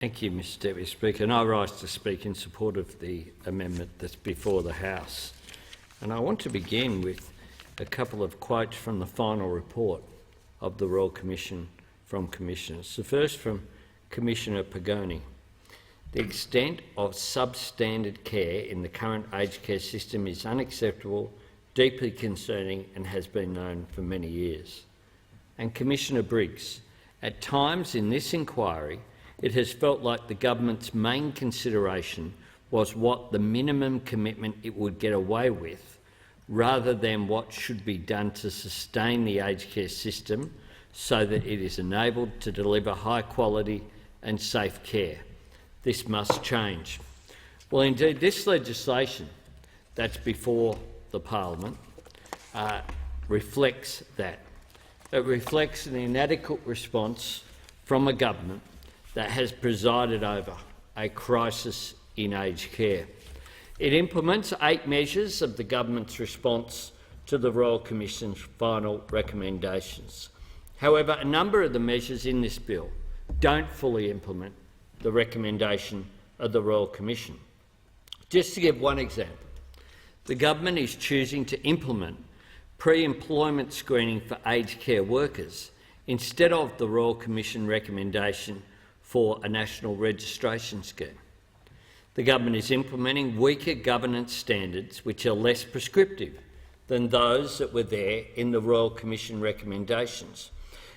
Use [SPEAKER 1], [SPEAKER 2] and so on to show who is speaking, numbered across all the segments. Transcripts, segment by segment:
[SPEAKER 1] Thank you, Mr Deputy Speaker. And I rise to speak in support of the amendment that's before the House. And I want to begin with a couple of quotes from the final report of the Royal Commission from Commissioners. The first from Commissioner Pagoni. The extent of substandard care in the current aged care system is unacceptable, deeply concerning and has been known for many years. And Commissioner Briggs. At times in this inquiry, it has felt like the government's main consideration was what the minimum commitment it would get away with, rather than what should be done to sustain the aged care system so that it is enabled to deliver high quality and safe care. This must change. Well, indeed, this legislation that's before the Parliament reflects that. It reflects an inadequate response from a government that has presided over a crisis in aged care. It implements 8 measures of the government's response to the Royal Commission's final recommendations. However, a number of the measures in this bill don't fully implement the recommendation of the Royal Commission. Just to give one example, the government is choosing to implement pre-employment screening for aged care workers instead of the Royal Commission recommendation for a national registration scheme. The government is implementing weaker governance standards which are less prescriptive than those that were there in the Royal Commission recommendations.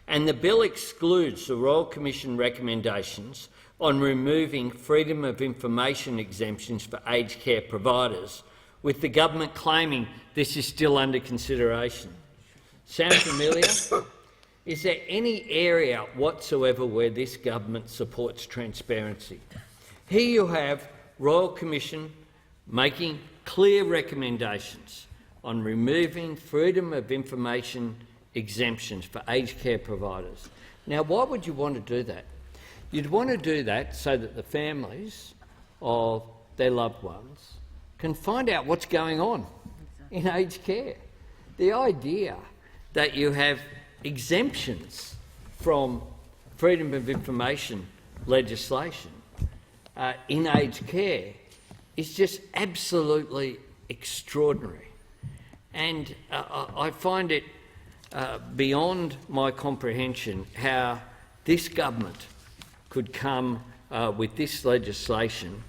[SPEAKER 1] And the bill excludes the Royal Commission recommendations on removing freedom of information exemptions for aged care providers, with the government claiming this is still under consideration. Sound familiar? Is there any area whatsoever where this government supports transparency? Here you have Royal Commission making clear recommendations on removing freedom of information exemptions for aged care providers. Now, why would you want to do that? You'd want to do that so that the families of their loved ones can find out what's going on in aged care. The idea that you have exemptions from freedom of information legislation in aged care is just absolutely extraordinary. And I find it beyond my comprehension how this government could come with this legislation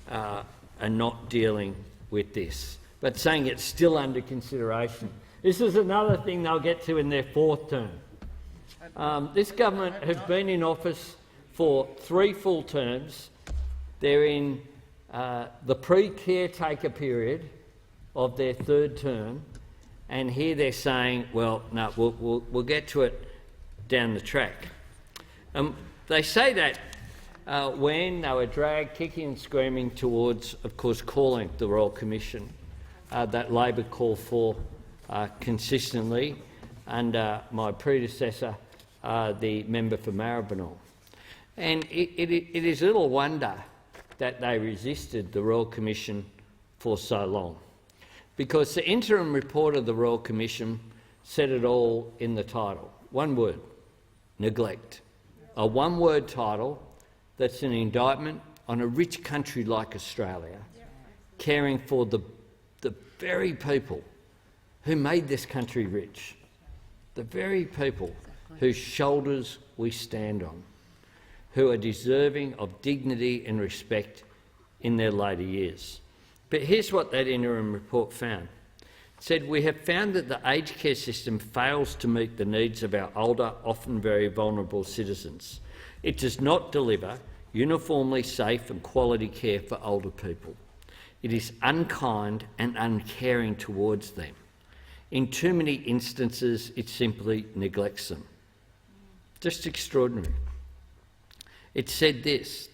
[SPEAKER 1] and not dealing with this, but saying it's still under consideration. This is another thing they'll get to in their 4th term. This government has been in office for 3 full terms. They're in the pre-caretaker period of their 3rd term, and here they're saying, well, no, we'll get to it down the track. They say that when they were dragged kicking and screaming towards, of course, calling the Royal Commission that Labor called for consistently under my predecessor, the member for Maribyrnong. And it is little wonder that they resisted the Royal Commission for so long, because the interim report of the Royal Commission said it all in the title. One word: neglect. A one-word title that's an indictment on a rich country like Australia, caring for the very people who made this country rich, the very people whose shoulders we stand on, who are deserving of dignity and respect in their later years. But here's what that interim report found. It said, "We have found that the aged care system fails to meet the needs of our older, often very vulnerable citizens. It does not deliver uniformly safe and quality care for older people. It is unkind and uncaring towards them. In too many instances, it simply neglects them." Just extraordinary. It said this,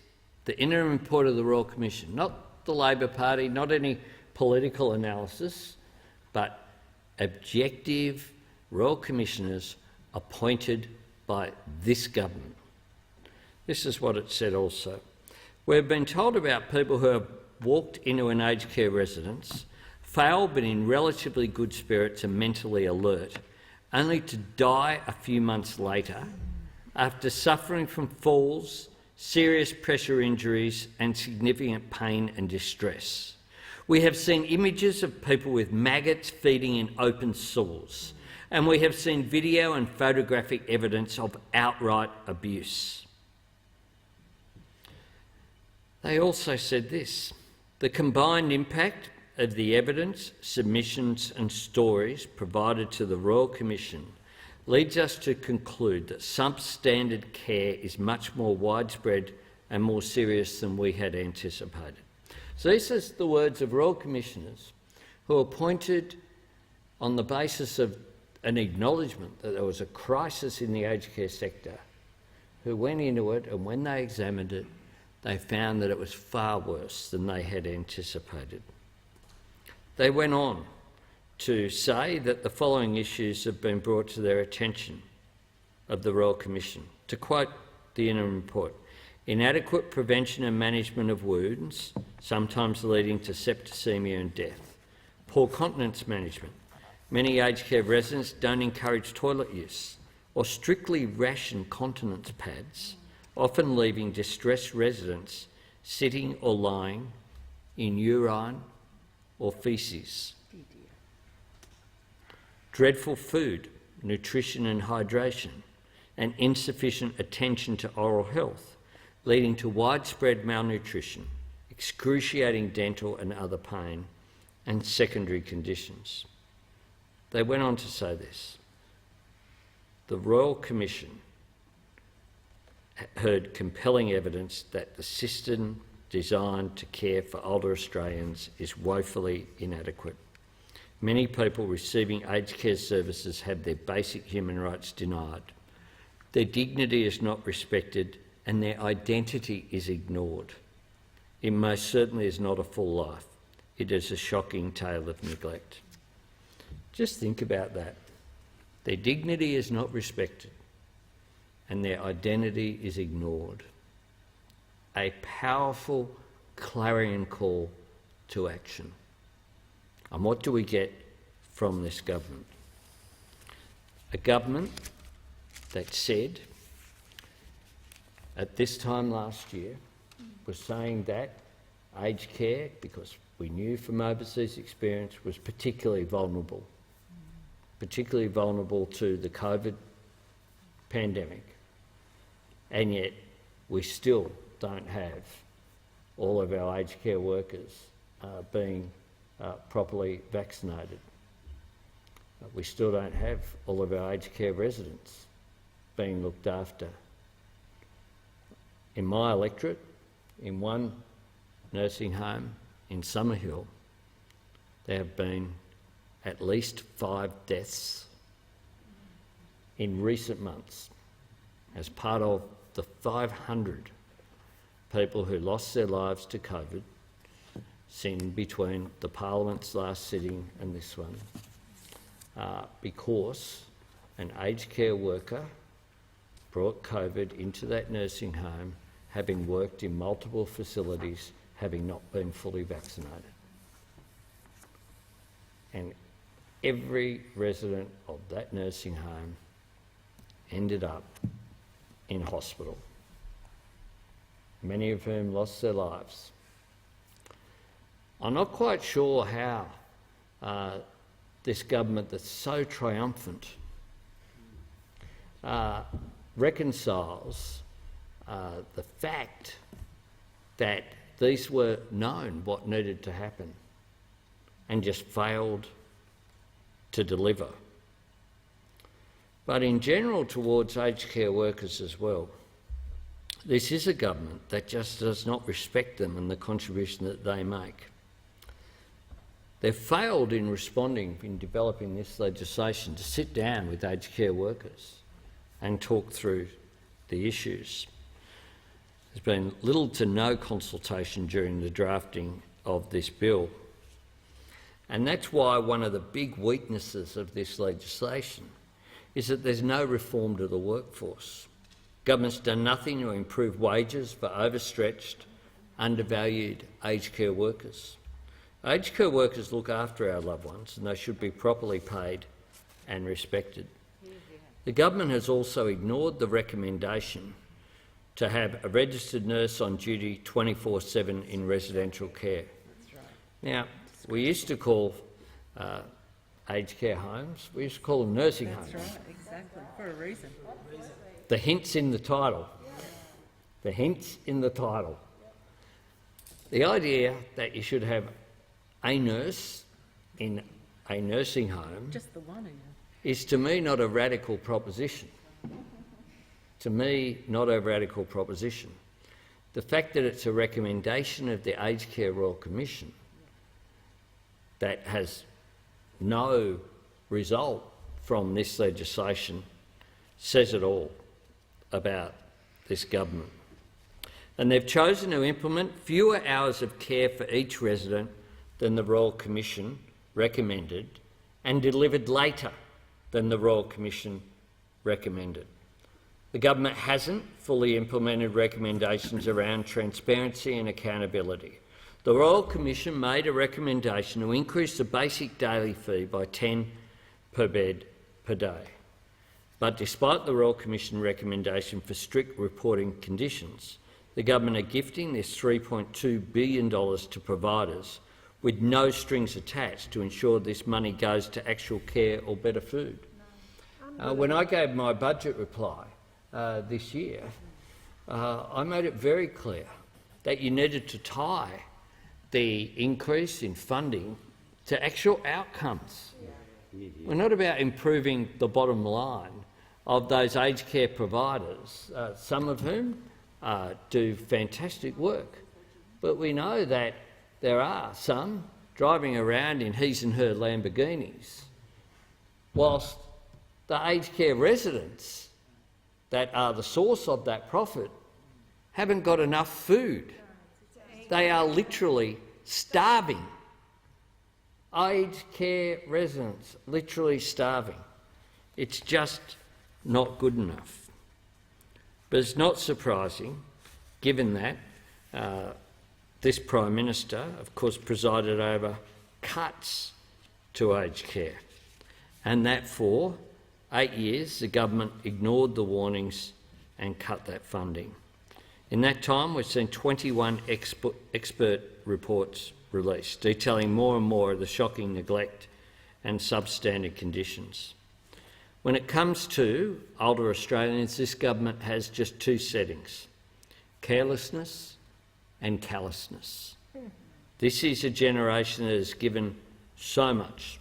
[SPEAKER 1] the interim report of the Royal Commission, not the Labor Party, not any political analysis, but objective Royal Commissioners appointed by this government. This is what it said also. "We've been told about people who have walked into an aged care residence, failed but in relatively good spirits and mentally alert, only to die a few months later after suffering from falls, serious pressure injuries and significant pain and distress. We have seen images of people with maggots feeding in open sores, and we have seen video and photographic evidence of outright abuse. They also said this: the combined impact of the evidence, submissions and stories provided to the Royal Commission leads us to conclude that substandard care is much more widespread and more serious than we had anticipated. So these are the words of Royal Commissioners who were appointed on the basis of an acknowledgement that there was a crisis in the aged care sector, who went into it, and when they examined it, they found that it was far worse than they had anticipated. They went on to say that the following issues have been brought to their attention of the Royal Commission. To quote the interim report, inadequate prevention and management of wounds, sometimes leading to septicemia and death. Poor continence management. Many aged care residents don't encourage toilet use or strictly ration continence pads, often leaving distressed residents sitting or lying in urine or faeces. Dreadful food, nutrition and hydration, and insufficient attention to oral health, leading to widespread malnutrition, excruciating dental and other pain, and secondary conditions. They went on to say this: the Royal Commission heard compelling evidence that the system designed to care for older Australians is woefully inadequate. Many people receiving aged care services have their basic human rights denied. Their dignity is not respected and their identity is ignored. It most certainly is not a full life. It is a shocking tale of neglect. Just think about that. Their dignity is not respected and their identity is ignored. A powerful clarion call to action. And what do we get from this government? A government that said at this time last year was saying that aged care, because we knew from overseas experience, was particularly vulnerable to the COVID pandemic, and yet we still don't have all of our aged care workers being properly vaccinated. We still don't have all of our aged care residents being looked after. In my electorate, in one nursing home in Summerhill, there have been at least 5 deaths in recent months as part of the 500 people who lost their lives to COVID seen between the Parliament's last sitting and this one, because an aged care worker brought COVID into that nursing home, having worked in multiple facilities, having not been fully vaccinated. And every resident of that nursing home ended up in hospital, many of whom lost their lives. I'm not quite sure how this government that's so triumphant reconciles the fact that these were known what needed to happen and just failed to deliver. But in general towards aged care workers as well, this is a government that just does not respect them and the contribution that they make. They've failed in responding, in developing this legislation, to sit down with aged care workers and talk through the issues. There's been little to no consultation during the drafting of this bill. And that's why one of the big weaknesses of this legislation is that there's no reform to the workforce. Government's done nothing to improve wages for overstretched, undervalued aged care workers. Aged care workers look after our loved ones and they should be properly paid and respected. The government has also ignored the recommendation to have a registered nurse on duty 24/7 in residential care. Now, we used to call aged care homes, we used to call them nursing homes.
[SPEAKER 2] That's right, exactly, for a reason.
[SPEAKER 1] The hint's in the title. The hint's in the title. The idea that you should have a nurse in a nursing home
[SPEAKER 2] Just the one,
[SPEAKER 1] is, to me, not a radical proposition. To me, not a radical proposition. The fact that it's a recommendation of the Aged Care Royal Commission that has no result from this legislation says it all about this government. And they've chosen to implement fewer hours of care for each resident than the Royal Commission recommended, and delivered later than the Royal Commission recommended. The government hasn't fully implemented recommendations around transparency and accountability. The Royal Commission made a recommendation to increase the basic daily fee by 10 per bed per day. But despite the Royal Commission recommendation for strict reporting conditions, the government are gifting this $3.2 billion to providers with no strings attached to ensure this money goes to actual care or better food. When I gave my budget reply this year, I made it very clear that you needed to tie the increase in funding to actual outcomes. We're not about improving the bottom line of those aged care providers, some of whom do fantastic work, but we know that there are some driving around in his and her Lamborghinis, whilst the aged care residents that are the source of that profit haven't got enough food. They are literally starving. Aged care residents literally starving. It's just not good enough. But it's not surprising, given that this Prime Minister, of course, presided over cuts to aged care, and that for 8 years the government ignored the warnings and cut that funding. In that time, we've seen 21 expert reports released, detailing more and more of the shocking neglect and substandard conditions. When it comes to older Australians, this government has just two settings: carelessness and callousness. This is a generation that has given so much.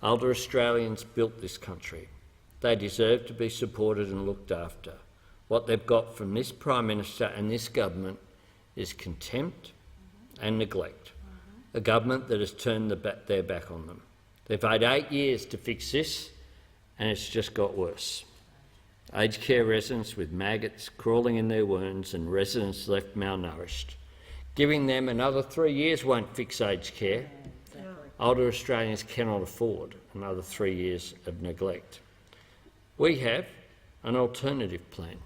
[SPEAKER 1] Older Australians built this country. They deserve to be supported and looked after. What they've got from this Prime Minister and this government is contempt and neglect. A government that has turned their back on them. They've had 8 years to fix this, and it's just got worse. Aged care residents with maggots crawling in their wounds and residents left malnourished. Giving them another 3 years won't fix aged care. Older Australians cannot afford another 3 years of neglect. We have an alternative plan,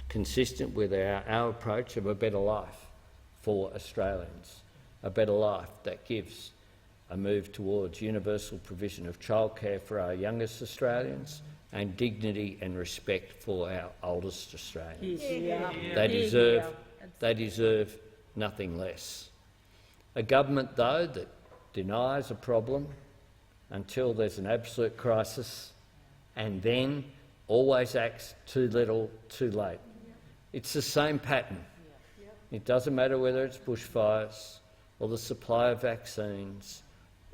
[SPEAKER 1] consistent with our approach of a better life for Australians, a better life that gives a move towards universal provision of childcare for our youngest Australians and dignity and respect for our oldest Australians. They deserve nothing less. A government, though, that denies a problem until there's an absolute crisis and then always acts too little, too late. It's the same pattern. It doesn't matter whether it's bushfires or the supply of vaccines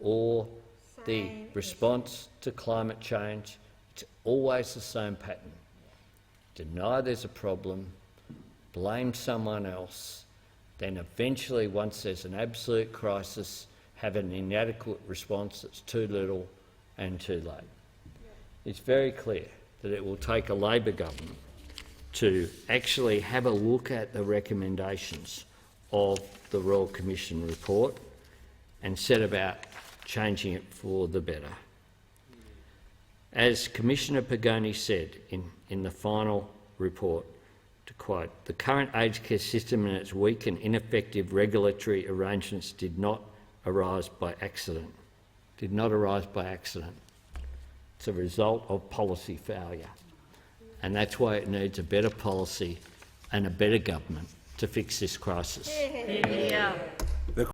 [SPEAKER 1] or the response to climate change. It's always the same pattern. Deny there's a problem, blame someone else, then eventually, once there's an absolute crisis, have an inadequate response that's too little and too late. It's very clear that it will take a Labor government to actually have a look at the recommendations of the Royal Commission report and set about changing it for the better. As Commissioner Pagoni said in the final report, to quote, "The current aged care system and its weak and ineffective regulatory arrangements did not arise by accident." Did not arise by accident. It's a result of policy failure. And that's why it needs a better policy and a better government to fix this crisis.
[SPEAKER 2] Yeah.